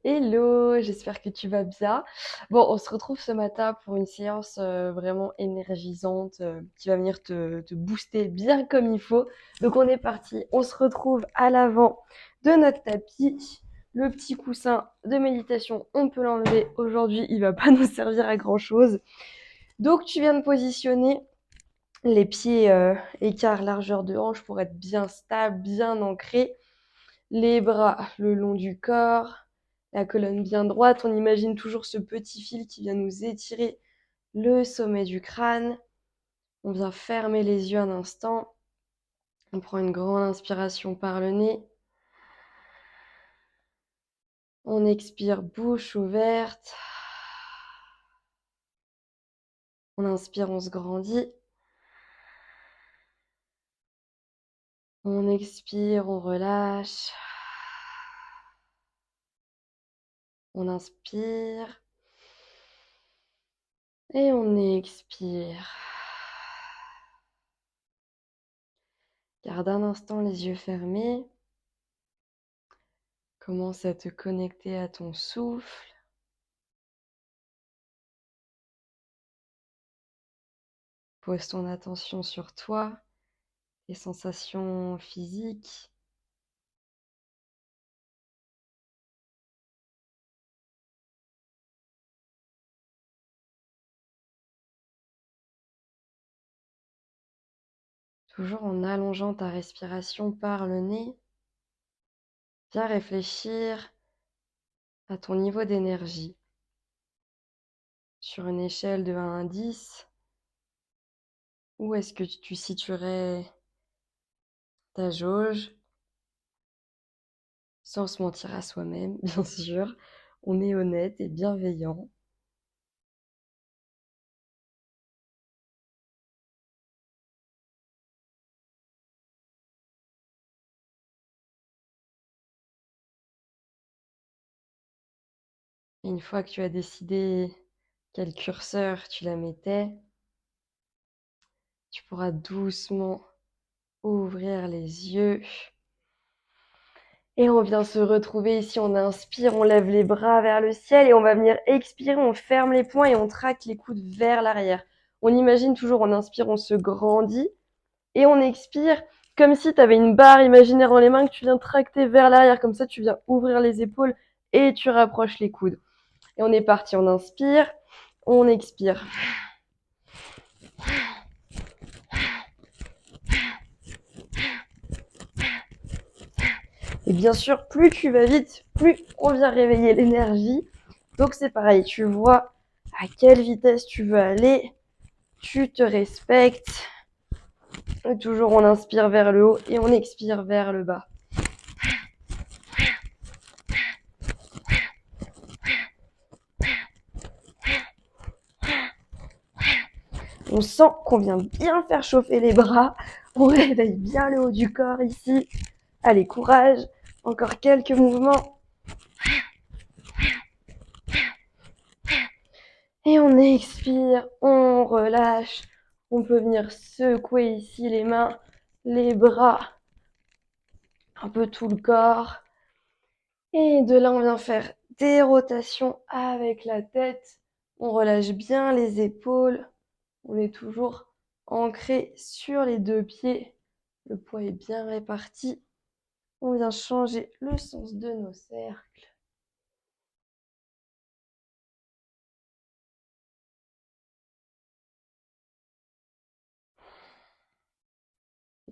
Hello, j'espère que tu vas bien. Bon, on se retrouve ce matin pour une séance vraiment énergisante qui va venir te booster bien comme il faut. Donc on est parti, on se retrouve à l'avant de notre tapis. Le petit coussin de méditation, on peut l'enlever. Aujourd'hui, il va pas nous servir à grand-chose. Donc tu viens de positionner les pieds écart largeur de hanche pour être bien stable, bien ancré. Les bras le long du corps, la colonne bien droite. On imagine toujours ce petit fil qui vient nous étirer le sommet du crâne. On vient fermer les yeux un instant. On prend une grande inspiration par le nez. On expire bouche ouverte. On inspire, on se grandit. On expire, on relâche. On inspire. Et on expire. Garde un instant les yeux fermés. Commence à te connecter à ton souffle. Pose ton attention sur toi, tes sensations physiques. Toujours en allongeant ta respiration par le nez. Viens réfléchir à ton niveau d'énergie. Sur une échelle de 1 à 10, où est-ce que tu situerais ta jauge? Sans se mentir à soi-même, bien sûr. On est honnête et bienveillant. Et une fois que tu as décidé quel curseur tu la mettais, tu pourras doucement ouvrir les yeux. Et on vient se retrouver ici, on inspire, on lève les bras vers le ciel et on va venir expirer, on ferme les poings et on traque les coudes vers l'arrière. On imagine toujours, on inspire, on se grandit et on expire comme si tu avais une barre imaginaire dans les mains que tu viens tracter vers l'arrière. Comme ça, tu viens ouvrir les épaules et tu rapproches les coudes. Et on est parti, on inspire, on expire. Et bien sûr, plus tu vas vite, plus on vient réveiller l'énergie. Donc c'est pareil, tu vois à quelle vitesse tu veux aller, tu te respectes. Et toujours on inspire vers le haut et on expire vers le bas. On sent qu'on vient bien faire chauffer les bras, on réveille bien le haut du corps ici. Allez, courage, encore quelques mouvements. Et on expire, on relâche. On peut venir secouer ici les mains, les bras, un peu tout le corps. Et de là, on vient faire des rotations avec la tête. On relâche bien les épaules. On est toujours ancré sur les deux pieds. Le poids est bien réparti. On vient changer le sens de nos cercles.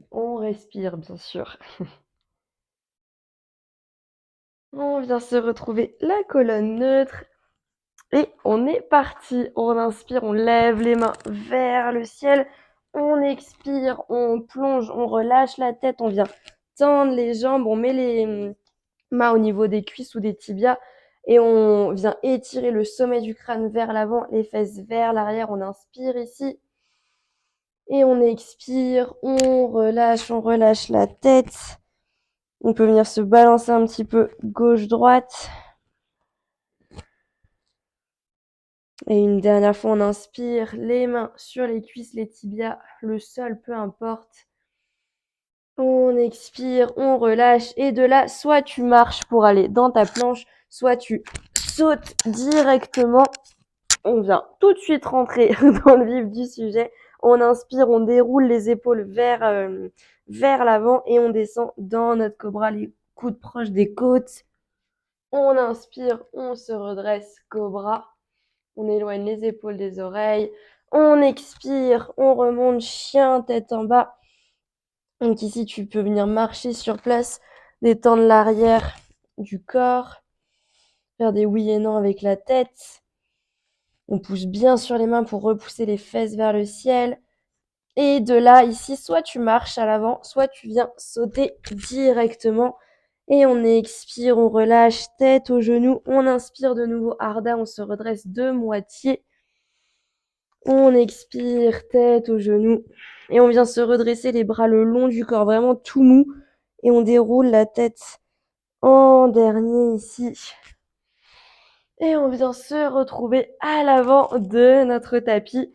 On respire, bien sûr. On vient se retrouver la colonne neutre. Et on est parti. On inspire, on lève les mains vers le ciel. On expire, on plonge, on relâche la tête. On vient tendre les jambes. On met les mains au niveau des cuisses ou des tibias. Et on vient étirer le sommet du crâne vers l'avant, les fesses vers l'arrière. On inspire ici. Et on expire, on relâche la tête. On peut venir se balancer un petit peu gauche-droite. Et une dernière fois, on inspire, les mains sur les cuisses, les tibias, le sol, peu importe. On expire, on relâche. Et de là, soit tu marches pour aller dans ta planche, soit tu sautes directement. On vient tout de suite rentrer dans le vif du sujet. On inspire, on déroule les épaules vers l'avant et on descend dans notre cobra, les coudes proches des côtes. On inspire, on se redresse, cobra. On éloigne les épaules des oreilles. On expire, on remonte, chien, tête en bas. Donc ici, tu peux venir marcher sur place, détendre l'arrière du corps, faire des oui et non avec la tête. On pousse bien sur les mains pour repousser les fesses vers le ciel. Et de là, ici, soit tu marches à l'avant, soit tu viens sauter directement. Et on expire, on relâche, tête aux genoux. On inspire de nouveau, Ardha, on se redresse de moitié. On expire, tête aux genoux. Et on vient se redresser les bras le long du corps, vraiment tout mou. Et on déroule la tête en dernier ici. Et on vient se retrouver à l'avant de notre tapis.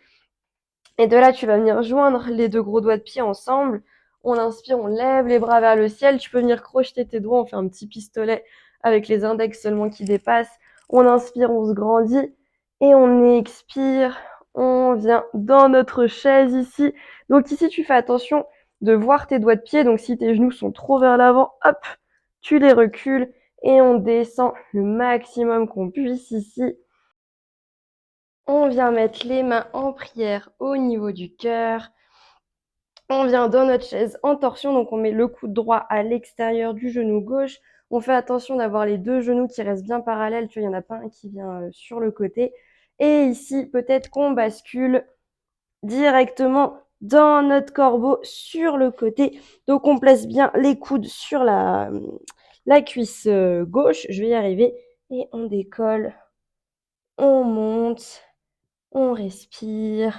Et de là, tu vas venir joindre les deux gros doigts de pied ensemble. On inspire, on lève les bras vers le ciel. Tu peux venir crocheter tes doigts. On fait un petit pistolet avec les index seulement qui dépassent. On inspire, on se grandit. Et on expire. On vient dans notre chaise ici. Donc ici, tu fais attention de voir tes doigts de pied. Donc si tes genoux sont trop vers l'avant, hop, tu les recules. Et on descend le maximum qu'on puisse ici. On vient mettre les mains en prière au niveau du cœur. On vient dans notre chaise en torsion, donc on met le coude droit à l'extérieur du genou gauche. On fait attention d'avoir les deux genoux qui restent bien parallèles, tu vois, il n'y en a pas un qui vient sur le côté. Et ici, peut-être qu'on bascule directement dans notre corbeau sur le côté. Donc on place bien les coudes sur la cuisse gauche, je vais y arriver. Et on décolle, on monte. On respire,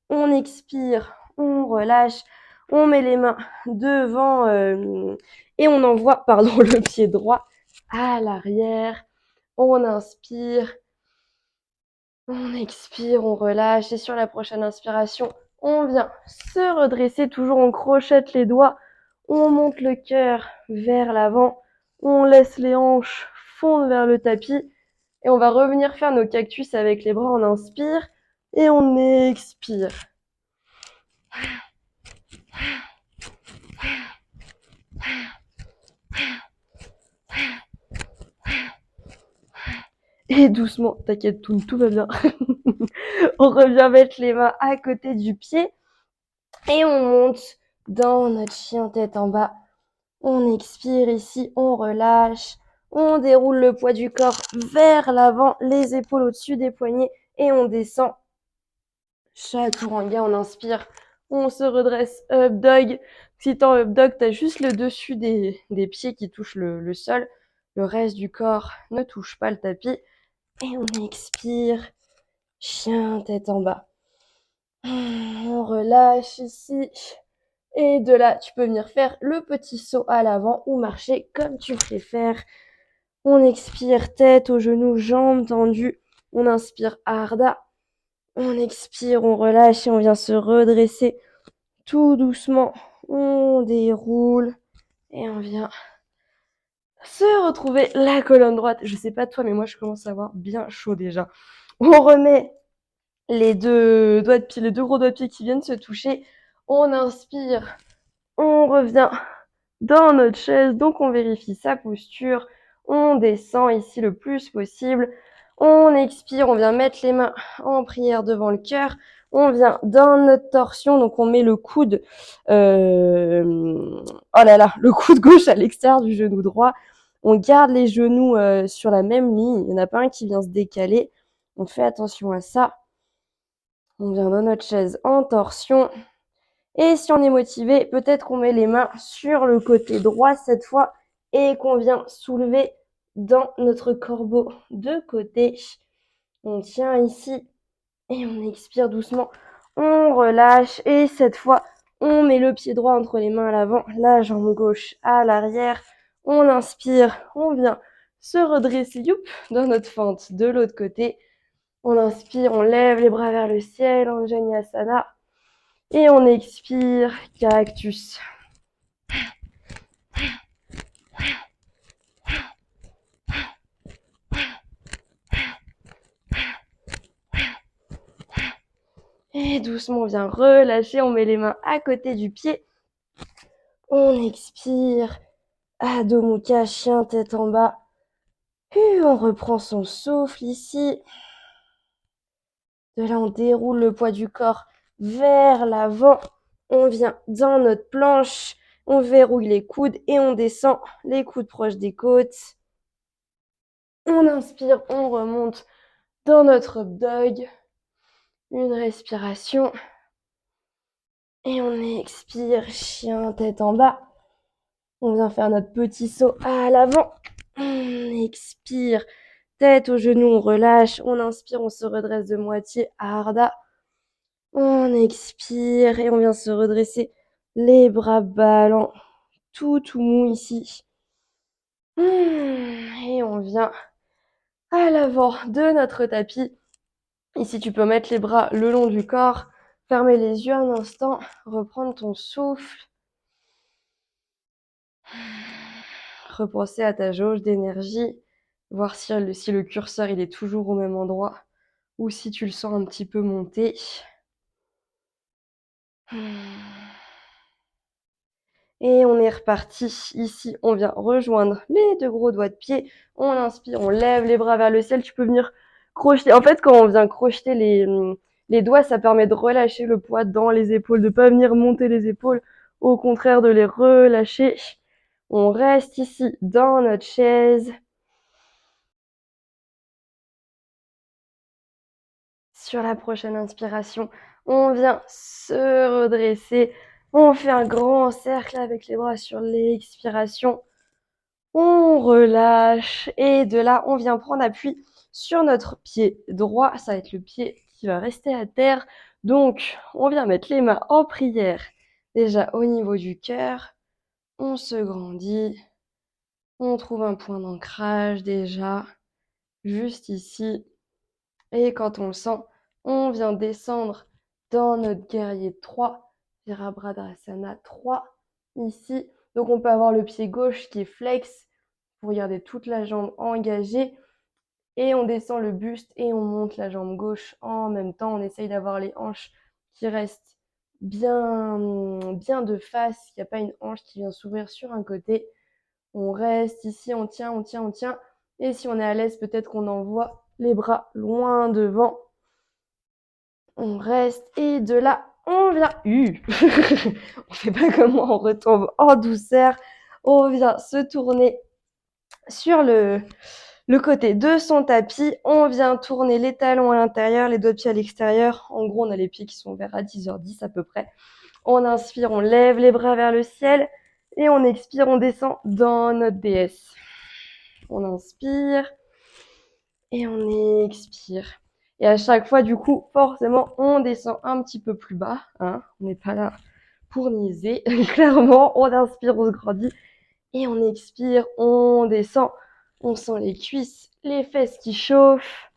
on expire, on relâche, on met les mains devant et on envoie, le pied droit à l'arrière. On inspire, on expire, on relâche et sur la prochaine inspiration, on vient se redresser, toujours on crochette les doigts, on monte le cœur vers l'avant, on laisse les hanches fondre vers le tapis. Et on va revenir faire nos cactus avec les bras. On inspire et on expire. Et doucement, t'inquiète, tout va bien. On revient mettre les mains à côté du pied et on monte dans notre chien tête en bas. On expire ici, on relâche. On déroule le poids du corps vers l'avant, les épaules au-dessus des poignets et on descend. Chaturanga, on inspire, on se redresse, up dog. Si t'es en up dog, t'as juste le dessus des pieds qui touchent le sol. Le reste du corps ne touche pas le tapis. Et on expire, chien tête en bas. On relâche ici. Et de là, tu peux venir faire le petit saut à l'avant ou marcher comme tu préfères. On expire, tête aux genoux, jambes tendues. On inspire, Ardha. On expire, on relâche et on vient se redresser tout doucement. On déroule et on vient se retrouver la colonne droite. Je sais pas toi, mais moi je commence à avoir bien chaud déjà. On remet les deux doigts de pied, les deux gros doigts de pied qui viennent se toucher. On inspire, on revient dans notre chaise, donc on vérifie sa posture. On descend ici le plus possible. On expire, on vient mettre les mains en prière devant le cœur. On vient dans notre torsion, donc on met le coude, le coude gauche à l'extérieur du genou droit. On garde les genoux sur la même ligne. Il n'y en a pas un qui vient se décaler. On fait attention à ça. On vient dans notre chaise en torsion. Et si on est motivé, peut-être qu'on met les mains sur le côté droit cette fois et qu'on vient soulever dans notre corbeau de côté. On tient ici et on expire doucement. On relâche et cette fois, on met le pied droit entre les mains à l'avant, la jambe gauche à l'arrière. On inspire, on vient se redresser dans notre fente de l'autre côté. On inspire, on lève les bras vers le ciel, Anjaneyasana. Et on expire, cactus. Et doucement, on vient relâcher. On met les mains à côté du pied. On expire. Adho Mukha, chien tête en bas. On reprend son souffle ici. De là, on déroule le poids du corps vers l'avant. On vient dans notre planche. On verrouille les coudes et on descend. Les coudes proches des côtes. On inspire, on remonte dans notre up dog. Une respiration. Et on expire, chien tête en bas. On vient faire notre petit saut à l'avant. On expire, tête aux genoux, on relâche. On inspire, on se redresse de moitié, Ardha. On expire et on vient se redresser. Les bras ballants, tout mou ici. Et on vient à l'avant de notre tapis. Ici, tu peux mettre les bras le long du corps, fermer les yeux un instant, reprendre ton souffle. Repenser à ta jauge d'énergie, voir si le curseur il est toujours au même endroit ou si tu le sens un petit peu monter. Et on est reparti. Ici, on vient rejoindre les deux gros doigts de pied. On inspire, on lève les bras vers le ciel. Tu peux venir crocheter. En fait, quand on vient crocheter les doigts, ça permet de relâcher le poids dans les épaules, de pas venir monter les épaules. Au contraire, de les relâcher. On reste ici dans notre chaise. Sur la prochaine inspiration, on vient se redresser. On fait un grand cercle avec les bras sur l'expiration. On relâche et de là, on vient prendre appui sur notre pied droit. Ça va être le pied qui va rester à terre. Donc, on vient mettre les mains en prière déjà au niveau du cœur. On se grandit. On trouve un point d'ancrage déjà, juste ici. Et quand on le sent, on vient descendre dans notre guerrier 3, Virabhadrasana 3, ici. Donc on peut avoir le pied gauche qui est flex, pour garder toute la jambe engagée. Et on descend le buste et on monte la jambe gauche en même temps. On essaye d'avoir les hanches qui restent bien de face, qu'il n'y a pas une hanche qui vient s'ouvrir sur un côté. On reste ici, on tient, on tient, on tient. Et si on est à l'aise, peut-être qu'on envoie les bras loin devant. On reste et de là, on vient. On fait pas comme moi, on retombe en douceur. On vient se tourner sur le côté de son tapis. On vient tourner les talons à l'intérieur, les doigts de pied à l'extérieur. En gros, on a les pieds qui sont ouverts à 10h10 à peu près. On inspire, on lève les bras vers le ciel. Et on expire, on descend dans notre déesse. On inspire et on expire. Et à chaque fois, du coup, forcément, on descend un petit peu plus bas. Hein. On n'est pas là pour niaiser. Clairement, on inspire, on se grandit. Et on expire, on descend. On sent les cuisses, les fesses qui chauffent.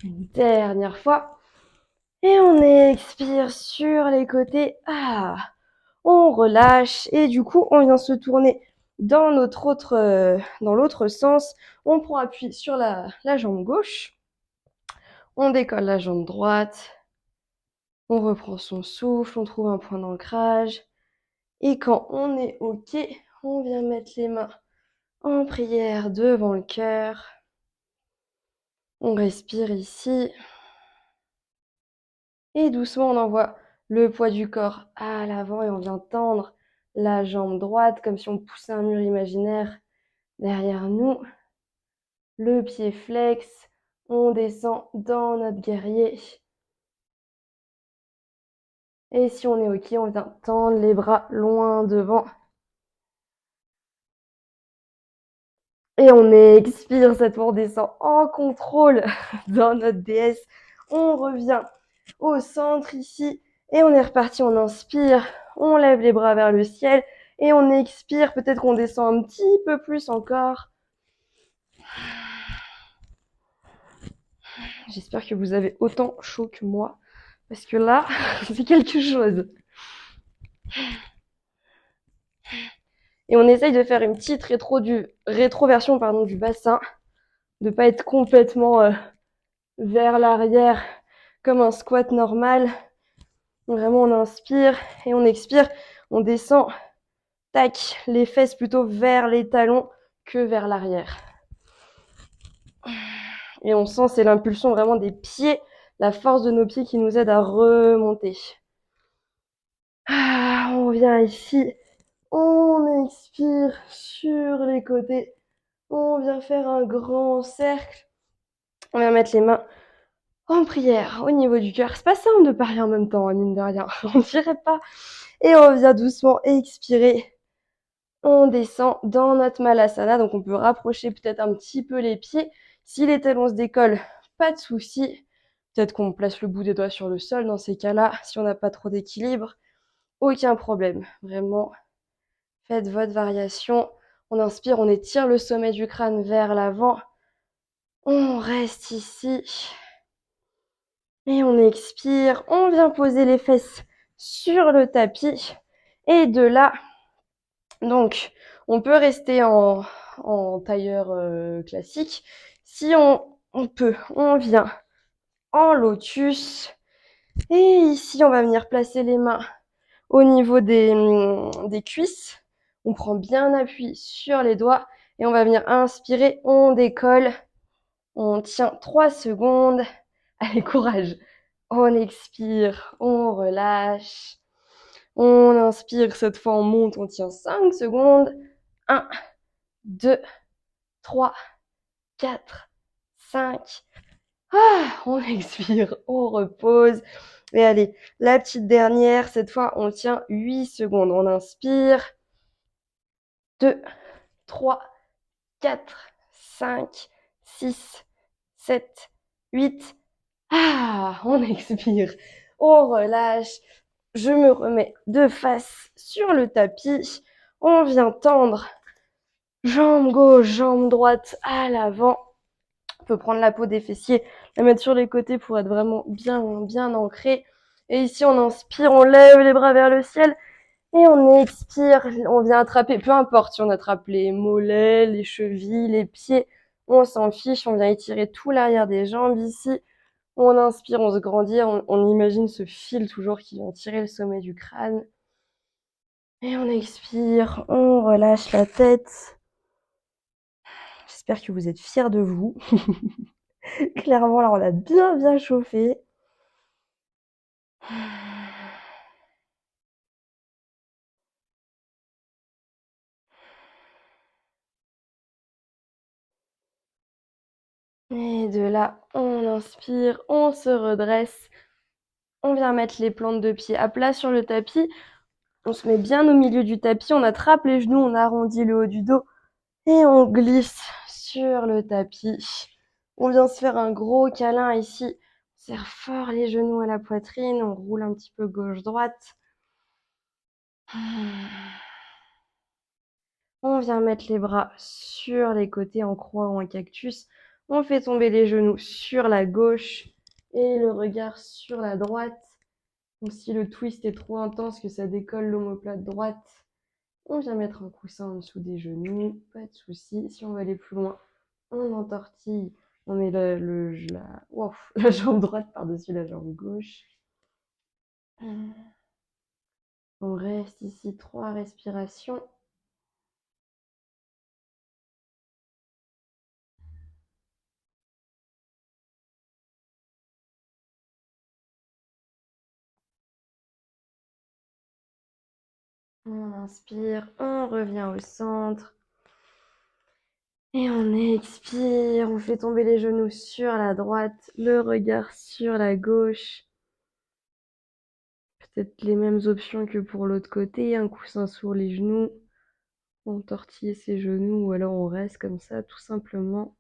Une dernière fois. Et on expire sur les côtés. On relâche. Et du coup, on vient se tourner dans l'autre sens. On prend appui sur la jambe gauche. On décolle la jambe droite. On reprend son souffle. On trouve un point d'ancrage. Et quand on est OK, on vient mettre les mains en prière devant le cœur. On respire ici. Et doucement, on envoie le poids du corps à l'avant et on vient tendre la jambe droite comme si on poussait un mur imaginaire derrière nous. Le pied flex. On descend dans notre guerrier. Et si on est OK, on vient tendre les bras loin devant. Et on expire, cette fois on descend en contrôle dans notre déesse. On revient au centre ici et on est reparti, on inspire, on lève les bras vers le ciel et on expire, peut-être qu'on descend un petit peu plus encore. J'espère que vous avez autant chaud que moi parce que là, c'est quelque chose. Et on essaye de faire une petite rétroversion du bassin, de pas être complètement vers l'arrière comme un squat normal. Vraiment, on inspire et on expire. On descend, tac, les fesses plutôt vers les talons que vers l'arrière. Et on sent, c'est l'impulsion vraiment des pieds, la force de nos pieds qui nous aide à remonter. On vient ici, on expire sur les côtés. On vient faire un grand cercle. On vient mettre les mains en prière au niveau du cœur. C'est pas simple de parler en même temps, mine de rien. On dirait pas. Et on vient doucement expirer. On descend dans notre Malasana. Donc on peut rapprocher peut-être un petit peu les pieds. Si les talons se décollent, pas de souci. Peut-être qu'on place le bout des doigts sur le sol dans ces cas-là. Si on n'a pas trop d'équilibre, aucun problème. Vraiment, faites votre variation. On inspire, on étire le sommet du crâne vers l'avant. On reste ici. Et on expire. On vient poser les fesses sur le tapis. Et de là, donc, on peut rester en tailleur classique. Si on peut, on vient en lotus. Et ici, on va venir placer les mains au niveau des cuisses. On prend bien appui sur les doigts et on va venir inspirer, on décolle. On tient 3 secondes. Allez, courage. On expire, on relâche. On inspire, cette fois on monte, on tient 5 secondes. 1, 2, 3, 4, 5. On expire, on repose. Et allez, la petite dernière, cette fois on tient 8 secondes. On inspire. 2, 3, 4, 5, 6, 7, 8. On expire, on relâche. Je me remets de face sur le tapis. On vient tendre. Jambe gauche, jambe droite à l'avant. On peut prendre la peau des fessiers, la mettre sur les côtés pour être vraiment bien ancré. Et ici, on inspire, on lève les bras vers le ciel. Et on expire, on vient attraper, peu importe si on attrape les mollets, les chevilles, les pieds, on s'en fiche, on vient étirer tout l'arrière des jambes ici. On inspire, on se grandit, on imagine ce fil toujours qui vient tirer le sommet du crâne. Et on expire, on relâche la tête. J'espère que vous êtes fiers de vous. Clairement, là, on a bien chauffé. Et de là, on inspire, on se redresse. On vient mettre les plantes de pied à plat sur le tapis. On se met bien au milieu du tapis, on attrape les genoux, on arrondit le haut du dos et on glisse sur le tapis. On vient se faire un gros câlin ici. On serre fort les genoux à la poitrine, on roule un petit peu gauche-droite. On vient mettre les bras sur les côtés en croix ou en cactus. On fait tomber les genoux sur la gauche et le regard sur la droite. Donc si le twist est trop intense, que ça décolle l'omoplate droite, on vient mettre un coussin en dessous des genoux, pas de souci. Si on veut aller plus loin, on entortille. On met la jambe droite par-dessus la jambe gauche. On reste ici 3 respirations. On inspire, on revient au centre. Et on expire, on fait tomber les genoux sur la droite, le regard sur la gauche. Peut-être les mêmes options que pour l'autre côté, un coussin sur les genoux, on tortille ses genoux ou alors on reste comme ça tout simplement.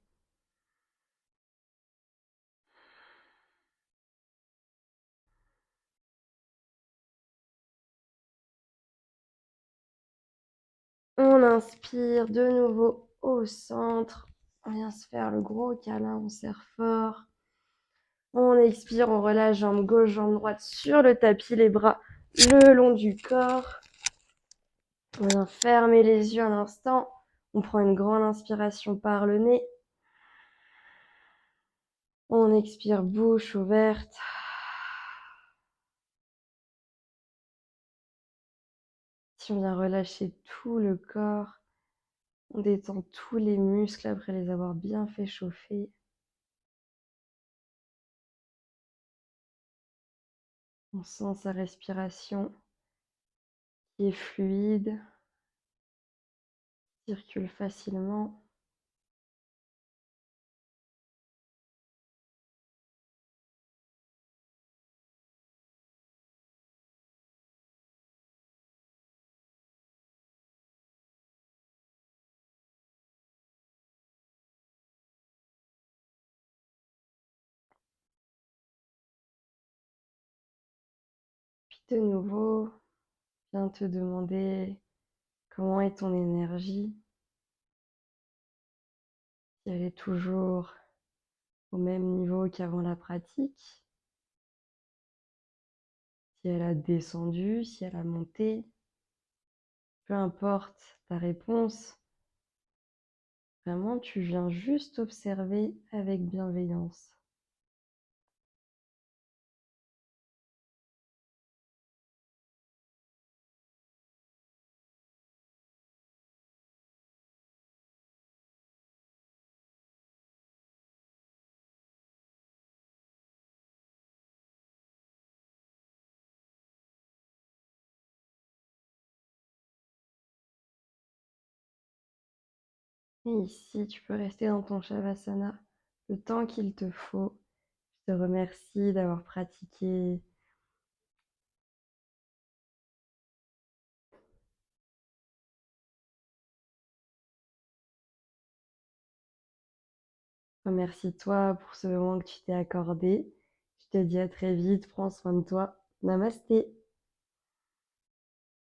On inspire de nouveau au centre. On vient se faire le gros câlin, on serre fort. On expire, on relâche jambe gauche, jambe droite sur le tapis, les bras le long du corps. On vient fermer les yeux un instant. On prend une grande inspiration par le nez. On expire bouche ouverte. Si on vient relâcher tout le corps, on détend tous les muscles après les avoir bien fait chauffer. On sent sa respiration qui est fluide, circule facilement. Puis de nouveau, viens te demander comment est ton énergie, si elle est toujours au même niveau qu'avant la pratique, si elle a descendu, si elle a monté. Peu importe ta réponse, vraiment tu viens juste observer avec bienveillance. Et ici, tu peux rester dans ton Shavasana le temps qu'il te faut. Je te remercie d'avoir pratiqué. Remercie-toi pour ce moment que tu t'es accordé. Je te dis à très vite, prends soin de toi. Namasté.